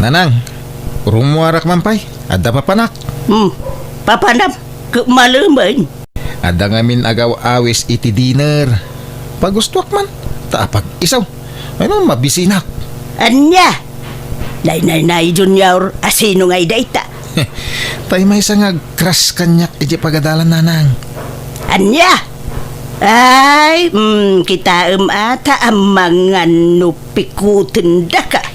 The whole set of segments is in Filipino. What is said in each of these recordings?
Nanang, rumuarak mampay. Ada papanak. Papanam, maluman. Ada ngamin agaw awis iti dinner. Pagustuak man. Taapag isaw. Ano mabisinak. Anya? Nay junior, asino ngay dayta? Tay may isang crush kanyak iti pagadalan nanang. Anya? Ay, kita ata ang mga nupikutin da ka.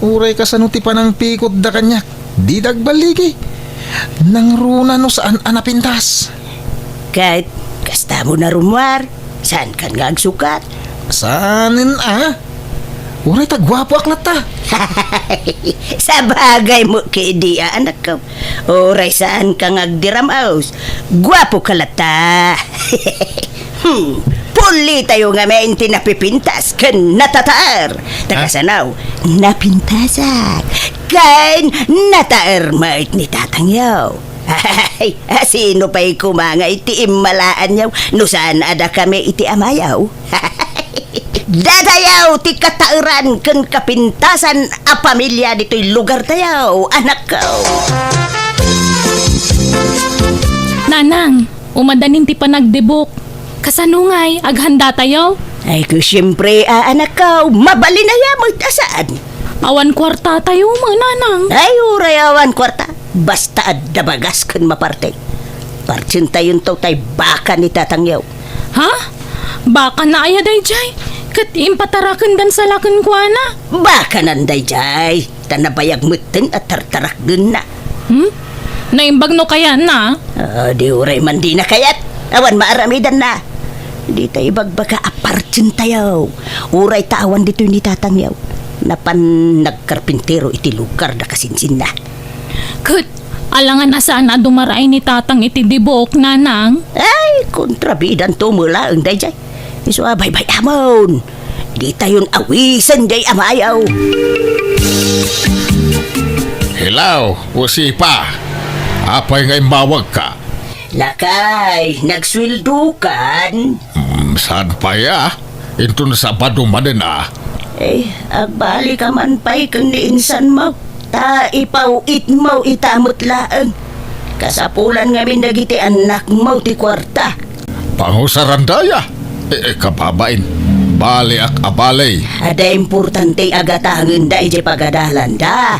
Uray ka sa nuti pa ng pikot da kanyak. Di dagbaligi. Nang runa no saan anapintas. Kahit kasta mo na rumwar, saan ka nga agsukat? Saanin Uray tagwapo aklat ta. Sa bagay mo kay anak ko. Oray saan ka ngagdiramaos. Gwapo ka lata. Puli tayo nga may napipintas kan natataar. Takasanaw, napintasak. Kan nataar mait ni tatangyaw. Ay, sino pa'y kumanga iti imalaan yaw. No saan ada kami iti amayaw. Dadayaw ti katauran ken kapintasan a pamilya dito'y lugar tayaw, anak ko. Nanang, umadanin ti panagdebok. Kasanungay, aghanda tayo. Ay ko siyempre, anak ko, mabali na yamot asaan. Awan kwarta tayo, mga nanang. Ay, urayawan kwarta. Basta adabagas ken maparte. Partsin tayon to tay baka ni tatangyaw. Ha? Baka na ayaday, Jay. Kat impatarakan dan salakan ko na. Baka nanday jay. Tanabayag mutin at tartarak dun na. Naimbag no kaya na? Di uray man di na kayat. Awan maaramidan na. Di tayo bagbaga apartsin tayo. Uray tawan dito ni tatangyaw. Napan nagkarpintero iti lugar na kasinsin na. Kat, alangan asaan na dumaray ni tatang iti dibok, nanang? Ay, kontrabidan to mula ang day jay. Iso bay amon. Di tayon awisan jay amayaw. Hello, usipa. Apay ngay mawag ka? Lakay, nagswildukan. Saan pa ya? Ito na sa badumanin Agbali ka man pa'y kung niinsan mo. Ta ipawit mo itamot laang. Kasapulan nga minagiti anak mo ti kwarta. Pangusarandaya. Kababain. Bali ak abalay. Ada importante agatangan da iti pagadalan da.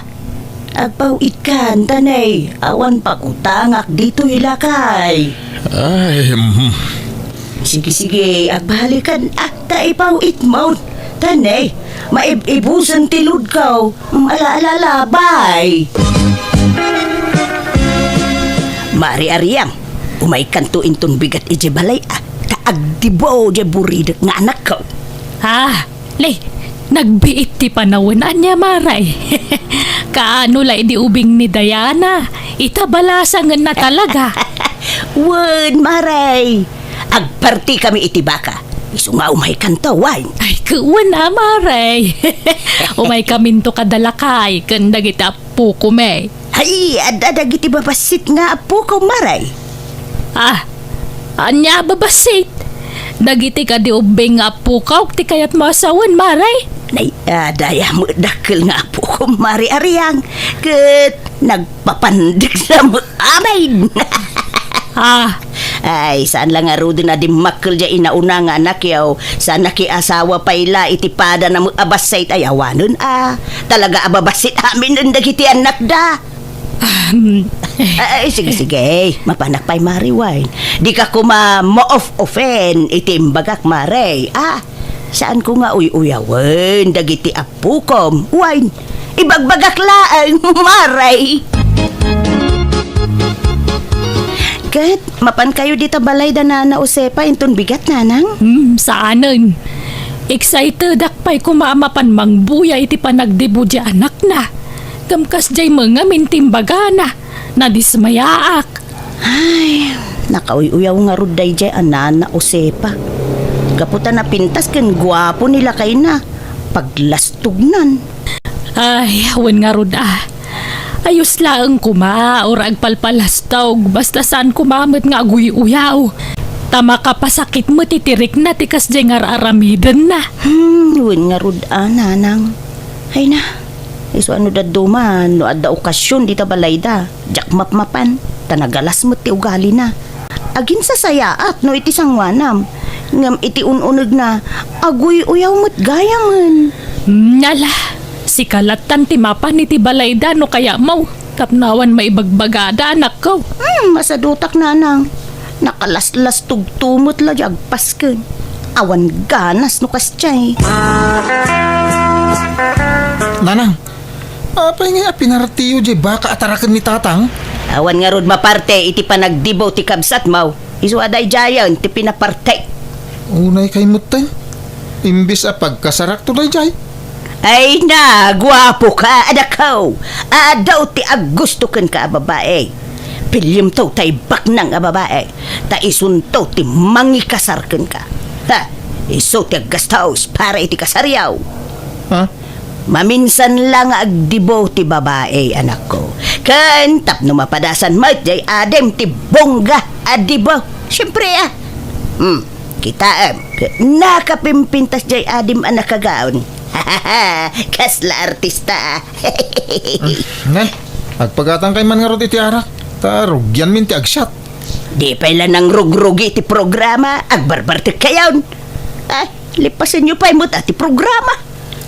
Agpawit ka, tanay. Awan pakutangak dito ilakay. Ay, Sige, agbalikan ta ipawit mo. Tanay, maibusan tilud ka. Alaalala, bye. Mari Ariang, umay kanto inton bigat ije balay Taagdibo je buridet nga anak ko. Nagbiit ti panawanan niya, Maray. Kaano la di ubing ni Diana. Itabalasangan na talaga. Wen, Maray. Agparti kami iti baka. Isu nga umay kanto, wine. Ay, kuwan na, Maray. Umay kaminto kadalakay. Kanda kita po kume. Ay, adadag iti babasit nga apo ko, Maray. Anya babasit. Dagiti ka di ubing nga po ka. Ti kayat masawan, Maray. Nay, daya mo dakil nga apo ko, Mari Ariang. Kat nagpapandig sa mo amay. Ay, saan lang nga rudo na di makil dya inauna nga anak yaw. Saan nakiasawa paila itipada na mo abasait ayawanon Talaga ababasit amin nun dagiti anak da. Ay, sige. Mapanak pa'y Mari Wine. Di ka kuma mo-off-offen itimbagak Mari. Saan ko nga uyawan dagiti apukom. Wine, ibagbagak laang Maray. Kat, mapan kayo dito balay da na usepa inton bigat nanang? Saanan? Excited akpay kumamapan mangbuya iti panagdibo di anak na. Kamkas jay mga mintimbagana na dismayaak. Ay, nakauyaw nga ruday jay anana usepa. Kaputan na pintas ken guwapo nila kay na. Paglastugnan. Ay, awan nga rod Ayos lang kuma or agpalpalastog basta saan kumamit nga aguy-uyaw. Tama ka pasakit mo titirik na tikas jay nga aramidan na. Yun nga rod nanang. Ay na, Iso ano daduman, no adda okasyon di ta balay da. Jak mapmapan, tanagalas mo ti ugali na. Agin sa sayaat no iti sangwanam. Ngam iti ununag na, agoy uyaw mo't gaya man. Nala, si kalatan ti mapan iti balayda no kaya mau. Tapnawan maibagbagada anak ko. Masadutak nanang. Nakalaslas tugtumot la agpasken. Awan ganas no kasyay. Nanang, apay nga pinartiyo jay baka atarakan ni tatang? Awan nga rod maparte iti panagdibo ti kabsat mau. Isu aday jayan ti pinaparte. Unay kay mutay. Imbis a pagkasarak to day jay. Ay na, gwapo ka, adakaw. Adaw ti agusto ken ka babae. Pilyem to tay baknang a babae. Ta isunto ti mangikasar ken ka. Ha, iso ti aggastaos para iti kasaryaw. Ha? Maminsan lang agdibo ti babae, anak ko. Kan tapno mapadasan mo jay adem ti bongga adibo. Siyempre kita nakapimpintas jay adim anak kagaon. Kasla artista. Nan, agpagatang kay man nga rod iti arak. Tarugyan min ti agsyat. Di pala nang rugrugi ti programa, agbarbar ti kayaon. Ay, lipasin nyo pa imot ti programa.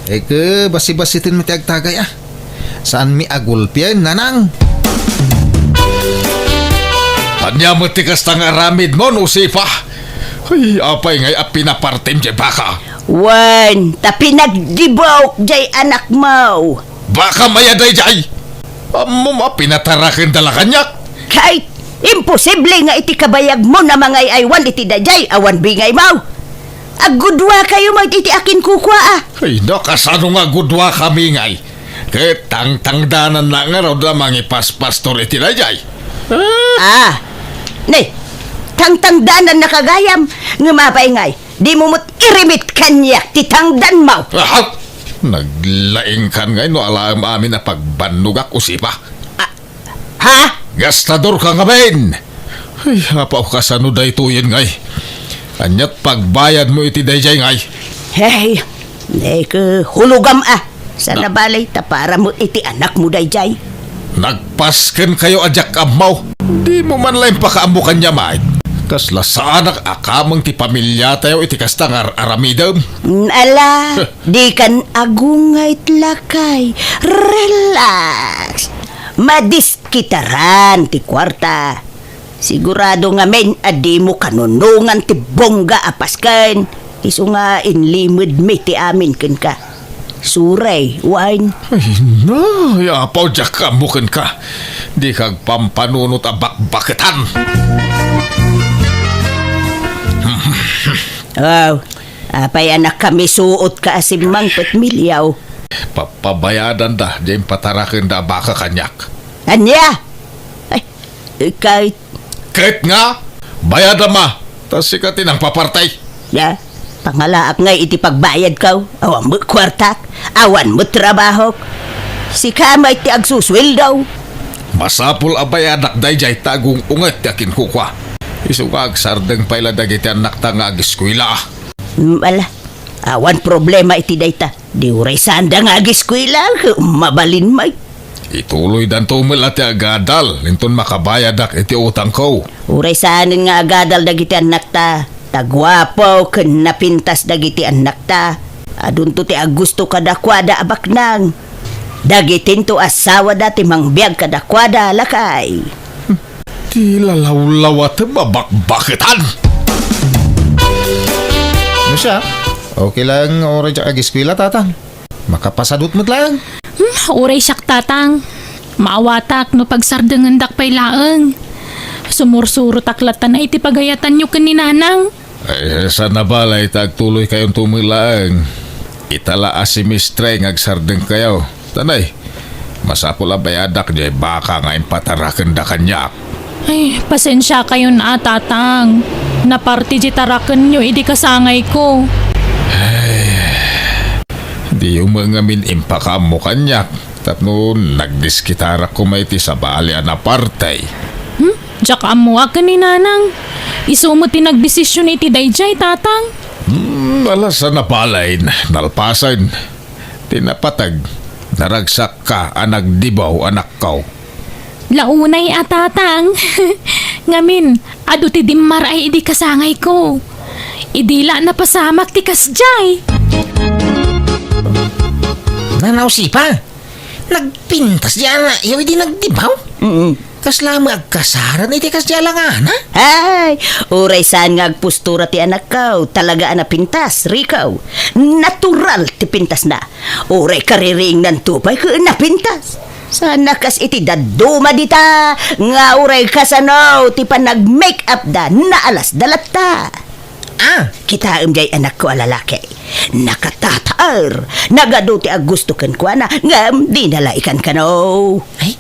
Eke, basi-basitin mo ti agtagay Saan mi agulpian, nanang? Anya mo tikas tang aramid mo, Nusifa. Ay, apay ngay pinapartim jay baka. Wan, tapi nagdibok jay anak mo. Baka mayaday jay. Amo pinatarakin dala kanyak. Kahit imposible nga iti kabayag mo na mga aywan iti dajay awan bingay mo. Agudwa kayo mo iti akin kukwa Ay, nakasano nga gudwa kami ngay. Kahit tang-tangdanan na nga raw da mangipas-pastor iti dajay. Ne, tangtangdanan na kagayam nga mapaingay. Di mo mo't irimit kanyak ti tangdan mo. Naglaing kan ngay no alam amin na pagbanugak usipa. Ha? Gastador ka nga ben. Ay, hapaw ka sa nuday tuyin ngay. Anyat pagbayad mo iti dayjay ngay. Hey, hulugam sa nabalay ta para mo iti anak mo dayjay. Nagpasken kayo ajak amaw. Di mo man lang pakaamukan niya maid. Kasla sa anak akamang ti pamilya tayo iti kastang aramidam. Ala, di kan agungay tlakay. Relax. Madiskitaran ti kwarta. Sigurado nga men adi mo kanunungan ti bongga apasken. Isu nga inlimod mi ti amin ken ka. Suray, wine. Ay na, yapaw jak amukan ka. Di kag pampanunot abak-baketan. Wow, apay anak kami suot ka asimang petmilyaw. Papabayadan da, diyan patarakin da baka kanyak. Anya? Ay, kahit, Kahit nga, bayada ma. Tas sikatin ang papartay. ya, pangalaak ngay iti pagbayad kaw. Awan mo kwartak, awan mo trabaho. Si kamay ti agsuswil daw. Masapul abayadak dayjay tagong unget yakin kukwa. Isugag sardeng paila dagiti anak ta nga agiskwila. Ala, awan problema iti dayta. Di uray sanda nga agiskwila, mabalin may. Ituloy dan tumil ati agadal. Linton makabayadak iti utang ko. Uray sanin nga agadal dagiti anak ta. Tagwapo ken napintas dagiti anak ta. Adunto ti agusto kadakwada abaknang. Dagitin to asawa dati mangbiag kadakwada lakay. Di lalaw-law at babak-baketan. Ano siya? Okay lang oray dyan agiskwila, tatang. Makapasadot mo't lang. Uray siyak tatang. Maawatak no pagsardangan dakpay laeng. Sumursuro taklatan na iti pagayatan nyo kaninanang. Ay, sa nabalay tagtuloy kayong tumilaang. Itala asimistre ngagsardeng kayo. Tanay, masapul abayadak jay baka ngayon patarakan da kanyak. Ay, pasensya kayo na tatang. Naparti di tarakan nyo, idi kasangay ko. Di yung mga impaka mo kanyak. Tapno nagdiskitara ko may ti sa bali na partay. Diyak amuwa ka ni nanang. Iso mo tinagdesisyon iti dayjay tatang. Alas sa napalain, nalpasan. Tinapatag. Naragsak ka anag dibaw anak kau. Launay atatang. Ngamin, adu ti dimmar ay idi kasangay ko. Idila na pasamak ti kasjay. Nanaw si pa. Nagpintas diyan na yaw di nagdibaw. Kasla magkasaran iti kasya lang ana. Ay, uray saan nga agpustura ti anak kau, talaga na pintas, rikaw. Natural ti pintas na. Uray kariring ng tupay ka napintas. Sana kas iti daduma dita, nga uray kasanaw, ti pa nag-make up da, naalas dalata. Ah, Kita jay anak ko alalaki. Nakatataar. Nagado ti agusto ken kwa na, ngam di nalaikan ka no. ay,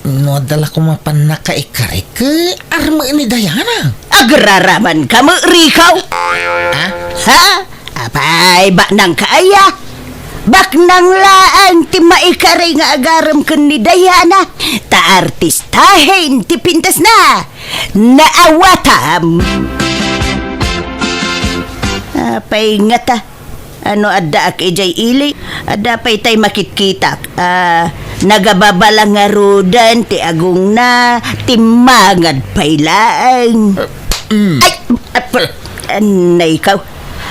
no dala ko mapanakaikay ka arma ni Diana. Agraraman ka mo, rikaw. Ah, Ha? Apay, ba nang kaaya? Bak nang laan ti maikari nga agaram ken ni Diana. Ta artistahin ti pintas na. Naawatam. Apay nga ta. Ano adda ak ijay ili? Adda pay tay makitkitak. Nagababala nga rudan ti agong na timangad pay laang. Ay! Anay ikaw.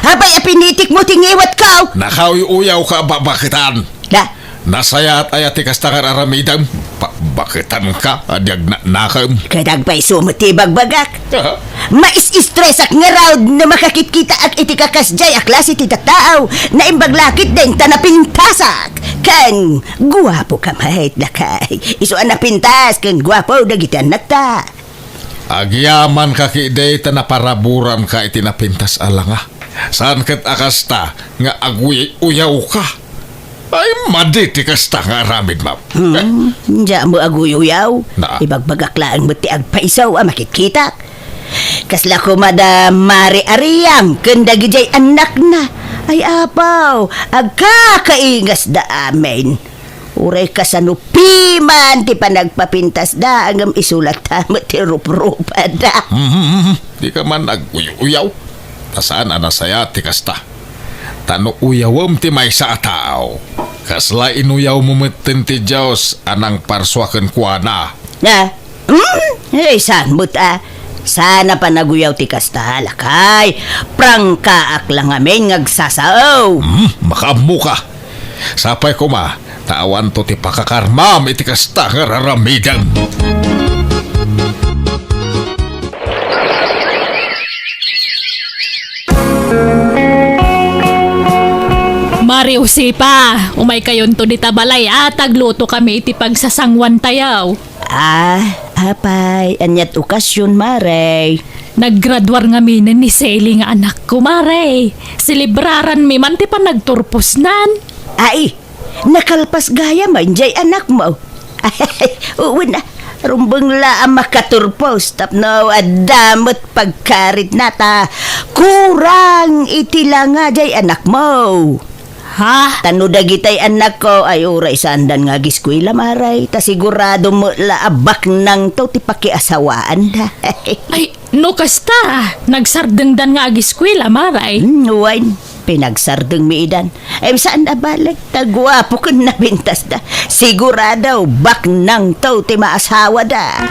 Habay apinitik mo tingiwat ka. Nakaw-uyaw ka babakitan. Na, Nasayat ayat ti kastangar aramidam. Bakitan ka adyag nakam. kadagpay sumutibag bagak. Mais-stress ak nga raw na makakitkita ak iti kakasjay ak klase ti tataaw na imbaglakit din tanapintasak. Kan guwapo ka mahit lakay. Iso anapintas kan guwapo dagiti anak ta. Agyaman ka kiday tanaparaburan ka itinapintas alanga. Saan kat akasta nga aguy-uyaw ka? Ay maditi kasta nga aramid map. Diya mo aguyaw-yaw. Na. Ibagbagaklaan mo ti agpaisaw makikita. Kasla ko madam Mari Ariang kanda gijay anak na. Ay apaw, agkakaingas da amin. Uray kasanupiman ti panagpapintas da agam isulat tamo ti rup-rupa da. Di ka man aguy-uyaw. Tasaan anasaya ti kasta. Tano uyawam ti may sa tao. Kasla inuyaw mo metin ti Diyos anang parswaken kwa na. Na, saan mo ta? Sana pa naguyaw ti kasta lakay. Prangkaak lang amin ngagsasaw. Makamu ka. Sapay ko ma, tawan to ti pakakarmam iti kasta nga raramidam. Mari usipa, umay kayon to di tabalay tagluto kami iti pagsasangwan tayaw. Apay, anyat okasyon, Maray. Naggraduar nga minin ni Sally nga anak ko, Mare. Silibraran mi man ti pa nagturpos nan. Ay, nakalpas gaya man, jay anak mo. Ay, uwi na. Rumbang laang makaturpos. Tapno, adamot pagkarit nata. Kurang itila nga, jay anak mo. Ha? Tano dagitay anak ko ay uray sandan nga giskwila maray ta sigurado mo laabak nang to ti pakiasawaan da. Ay, no kasta. Nagsardengdan nga agiskwila, Maray. Wine, pinagsardeng miidan. Ay saan na balik? Tagwapo kun nabintas da. Sigurado bak nang to ti maasawa da.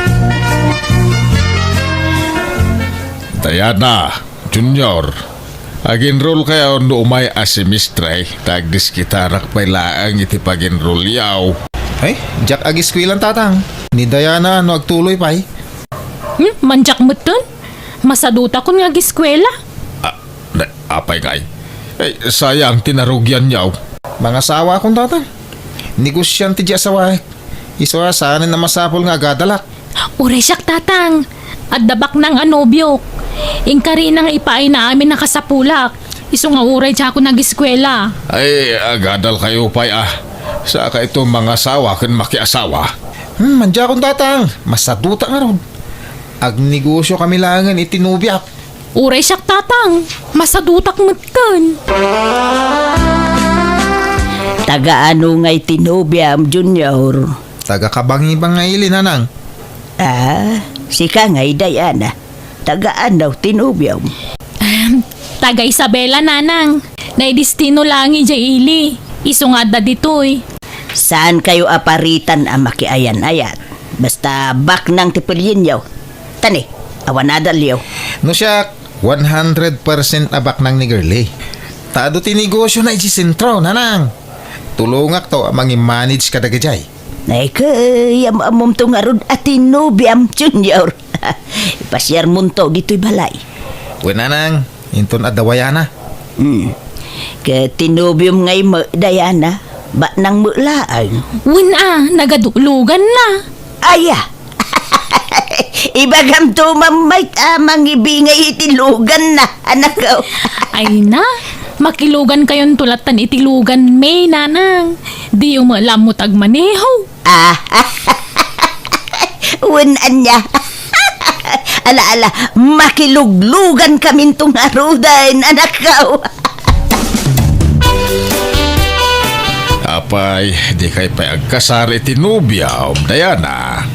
Diana, Junior. Aginroll kayo no umay asimistre. Tagdis kita rakpay laang iti paginroll yaw. ay, Jack agiskwilan tatang. Ni Diana no agtuloy pay. Manjak mo ton? Masaduta ko nga agiskwela. Apay kay. Ay, sayang tinarugyan yaw. Mga sawa akong tatang. Negosyante di asawa. Iso saan na masapol nga gadalak. Ure siyak tatang. At dabak ng anobyok. Ingkari nang ipaay na amin nakasapulak. Iso nga uray siya ako nag-eskwela. Ay, agadal kayo pay Sa ka ito mga sawa kan makiasawa. Mandya akong tatang. Masaduta nga ron. Agnegosyo kami langan itinubyak. Uray siyak tatang. Masadutak mo ton. Taga-ano nga'y tinubiam, Junior? Taga-kabangi-bang nga ilin, anang. Sika nga'y Diana. Taga-ano tinubiam? Taga Isabela nanang. Naidistino lang ija ili. Iso nga da ditoy. Saan kayo aparitan ang makiayan-ayat? Basta bak ng tipilyin yaw. Tani, awanadal yaw. No siya, 100% abak ng ni girly. Tado tinegosyo na isisentro, nanang. Tulungak to ang mangi-manage ka dagajay. Ay kay, amom to nga rod atinobiam, junior. Ipasyar munto dito'y balay. Wen nanang, inton adawayana. Ke tinobium ngay mo, Diana, ba nang mulaang? Wen nagadulugan na. Aya! Ibagam to mamay amang ibingay itilugan na, anak ko. Ay na, makilugan kayon tulatan itilugan may nanang. Di umalamot ag maneho. Unan niya. Ala-ala, makiluglugan kami itong arudan, anak ko. Apay, di kay pa agkasar itinubya, Diana.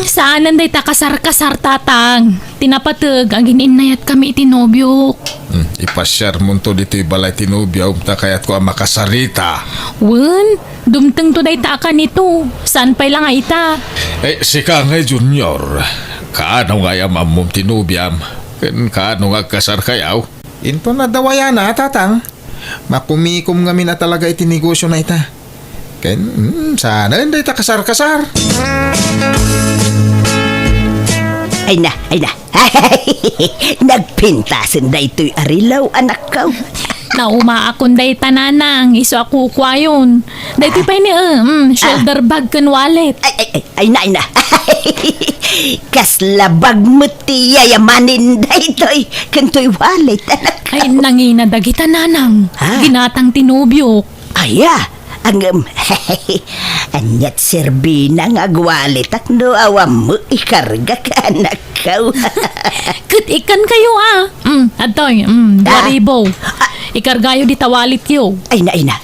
Saanan day ta kasar-kasar tatang. Tinapatag ang gininayat kami itinobyo. Ipasyar mo to dito'y balay tinubya, ta kayat ko ang makasarita. Wen, dumteng to day ta ka nito. Saan pa'y lang ay ta? Si Kangay Junior, kaano nga yung mamum tinubyam? Kaano nga kasar kayaw? Inton adawayana, tatang. Makumikom nga na talaga itinegosyo na ita. Sana hindi ta kasar-kasar. Ay na. Nagpintasin na ito'y arilaw, anak ko. Nauma akong day tananang. Iso ako kwayon. Day ti pa'y ni shoulder bag kan wallet. Ay na. Kaslabag mo ti yayamanin na ito'y kanto'y wallet, anak ko. Ay nanginadagi tananang. Ha? Ginatang tinubyok. Aya, anyat serbina nga wallet ak no awam mo ikarga ka, anak ko. Kat ikan kayo Atoy, 2,000. Ikargayo di tawalit yo. Ay na.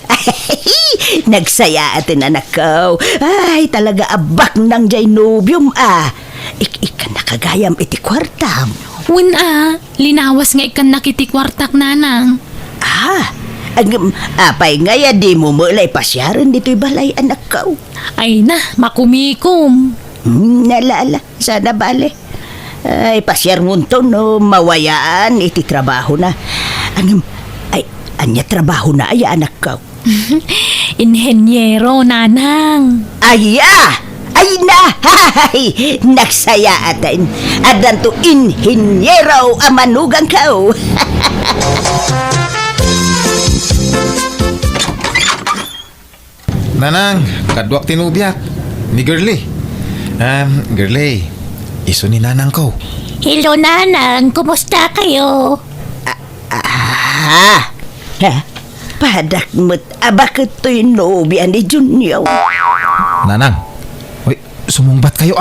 Nagsaya atin, anak ko. Ay, talaga abak ng Jainubium, Ikan nakagayam iti kwartam. Wen linawas nga ikan nakitikwartak nanang. Apay nga ya di mo mulay pasyaran dito'y balay, anak ko. Ay na, makumikom. Nalala, sana bale. Ay, pasyar mo to, no, mawayaan, iti trabaho na. Anya trabaho na, ay, anak ko. Inhenyero, nanang. Aya! Ay na! Hay! Nagsaya atin. Adan to inhinyero amanugang ko. Nanang, kadwak tinubyak. Ni girly. Girly, iso ni nanang ko. Hello, nanang. Kumusta kayo? Padak mo't abakit to'y nobya ni Junior. Nanang, sumungbat kayo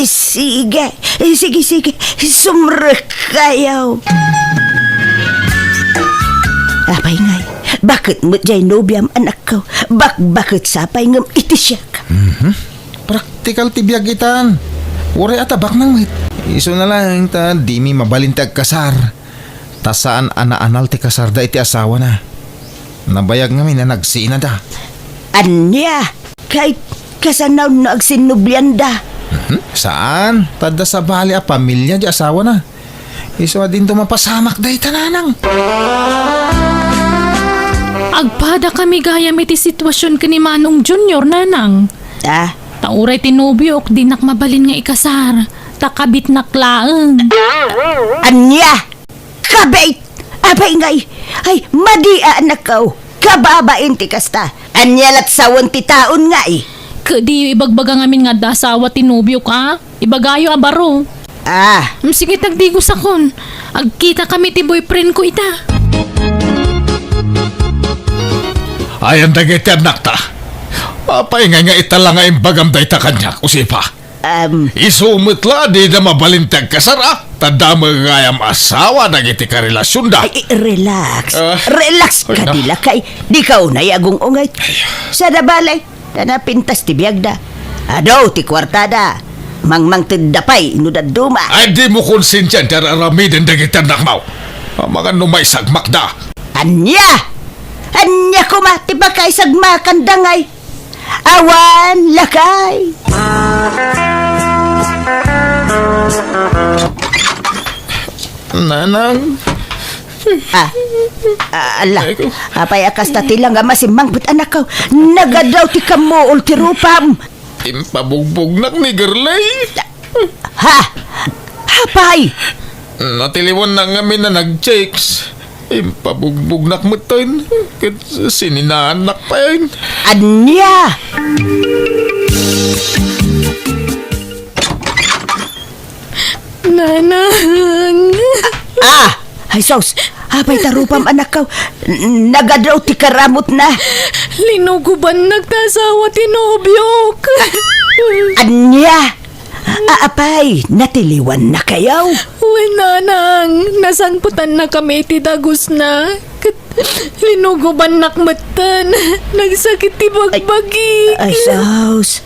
Sige. Sumrek kayo. Apay ngay, bakit mo't jay nobyam, anak ko? Bakit sapay ngam iti siya ka? Praktikal tibiyag itan. Uri atabak nang mit. Iso na lang ta di mi mabalintag kasar. Tasaan ana-anal ti kasar da iti asawa na. Nabayag nga mi na nagsina da. Anya, kahit kasanaw na agsinublyan da. Saan? Tada sa bali a pamilya di asawa na. Iso din to mapasamak da itananang. Agpada kami gayam iti sitwasyon ka ni Manong Junior, nanang. Tauray tinubyok, di nakmabalin nga ikasar. Takabit naklaang. Anya, kabait! Abay ngay, ay madia, anak ko. Kababain ti kasta. Anya lat sawon ti taon nga Kadi ibagbaga ngamin nga dasawa tinubyok Ibagayo abaro. Sige tagdigos akon. Agkita kami ti boyfriend ko ita. Ayan dagiti anak ta. Papaingay nga itala nga imbagam day ta kanya, usipa. Isumutla di na mabalintag kasara. Tanda magayam asawa dagiti karelasyon da. Relax. Ay, Relax ka na. dila kay. Di ka unay agong ungay. Sa dabalay, pintas ti biyag da. Adaw ti kwartada. Mangmang tindapay, inudaduma. Ay di mo konsensyan dararamidin dagiti anak mo. Mga numay sagmak da. Anya! Anya ko matibakay sagmakan dangay. Awan lakay. Nanang, Ala, apay akas ta tila nga masimang but anak ko. Nagadaw ti kamo ultirupam. Impabugbog nak ni Gerlay. Ha? Apay? Natiliwan na nga na nag-checks. Impabugbog nak mutin. Kat sininanak pa yun. Anya? Nanang. Ay sos, apay tarupam anak ko. Nagadaw ti karamot na. Linuguban nagtasawa tinobyok. Anya? Apay, natiliwan na kayaw. Uy, nanang, nasanputan na kami ti dagos na. Linuguban nakmatan. Nagsakit ti bagbagi. Ay sos,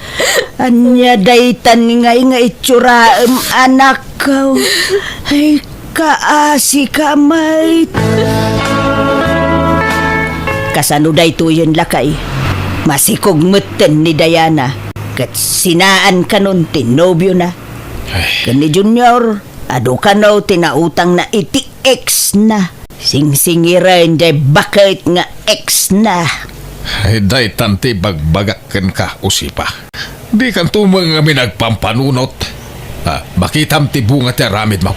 anya daytan ngay nga itsuraem anak ko. Ay kaasi ka mait. Kasano daytoyen lakay. Masikog meten ni Diana. Kat sinaan ka nun tinobyo na. Kani Junior, ado ka no tinautang na iti ex na. Sing-singiran jay bakit nga ex na. Ay, day tanti bagbagakan ka, usipa. Di kan tumang nga nagpampanunot. Bakitam ti bunga ti aramid mo.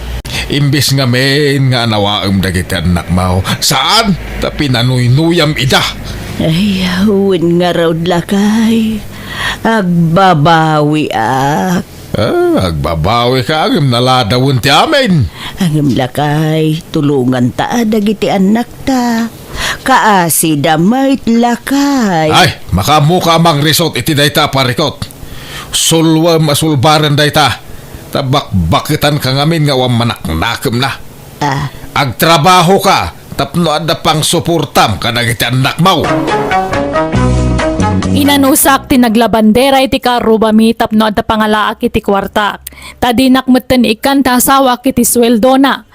Imbis nga men nga nawaam dagiti anak mo. Saan? Ta pinanuynuyam ida. Ay, hawin nga raw lakay. Agbabawi ak. Agbabawi ka agam naladawon ti amin. Agam lakay, tulungan ta dagiti anak ta. Kaasi damait lakay. Ay, makamuka mang resort iti dayta parikot. Sulwa masulbaran dayta. Tabak-bakitan ka ngamin nga wang manaknakem na. Agtrabaho ka, tapno adda pang suportam ka dagiti anak mo. Inanusak ti naglabandera iti karuba mi tapno at pangalaak iti kwartak. Tadinak meten ikan tasawak iti sweldo na.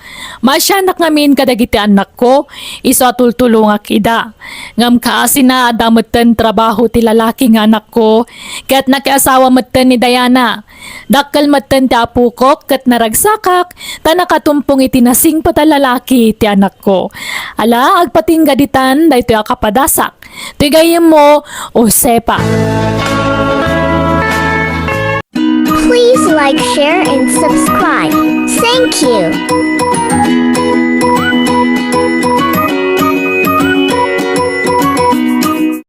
Masyanak ngamin kadagiti anak ko, iso tultulungak ida. Ngam kaasi na adameten trabaho ti lalaki nga anak ko, kat nakiasawa meten ni Diana. Dakkel meten ti apu ko, kat naragsakak, ta nakatumpong iti nasing patalalaki ti anak ko. Ala, agpating gaditan, dahito akapadasak. Tigayem mo, o sepa. Please like, share, and subscribe. Thank you.